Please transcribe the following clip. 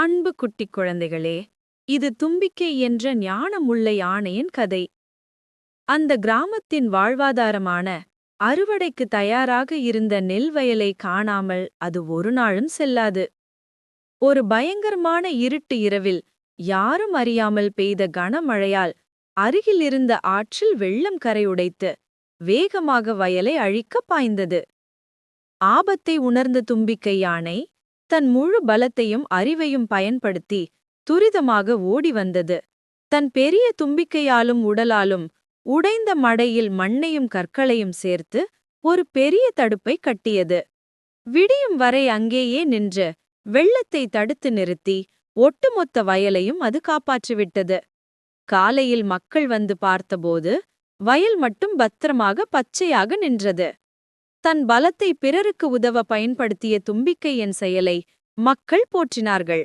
அன்பு குட்டிக் குழந்தைகளே, இது தும்பிக்கை என்ற ஞானமுள்ள யானையின் கதை. அந்த கிராமத்தின் வாழ்வாதாரமான அறுவடைக்கு தயாராக இருந்த நெல் வயலை காணாமல் அது ஒரு நாளும் செல்லாது. ஒரு பயங்கரமான இருட்டு இரவில் யாரும் அறியாமல் பெய்த கனமழையால் அருகில் இருந்த ஆற்றில் வெள்ளம் கரையுடைத்து வேகமாக வயலை அழிக்க பாய்ந்தது. ஆபத்தை உணர்ந்த தும்பிக்கை யானை தன் முழு பலத்தையும் அறிவையும் பயன்படுத்தி துரிதமாக ஓடி வந்தது. தன் பெரிய தும்பிக்கையாலும் உடலாலும் உடைந்த மடையில் மண்ணையும் கற்களையும் சேர்த்து ஒரு பெரிய தடுப்பை கட்டியது. விடியும் வரை அங்கேயே நின்று வெள்ளத்தை தடுத்து நிறுத்தி ஒட்டுமொத்த வயலையும் அது காப்பாற்றிவிட்டது. காலையில் மக்கள் வந்து பார்த்தபோது வயல் மட்டும் பத்திரமாக பச்சையாக நின்றது. தன் பலத்தை பிறருக்கு உதவ பயன்படுத்திய தும்பிக்கையின் செயலை மக்கள் போற்றினார்கள்.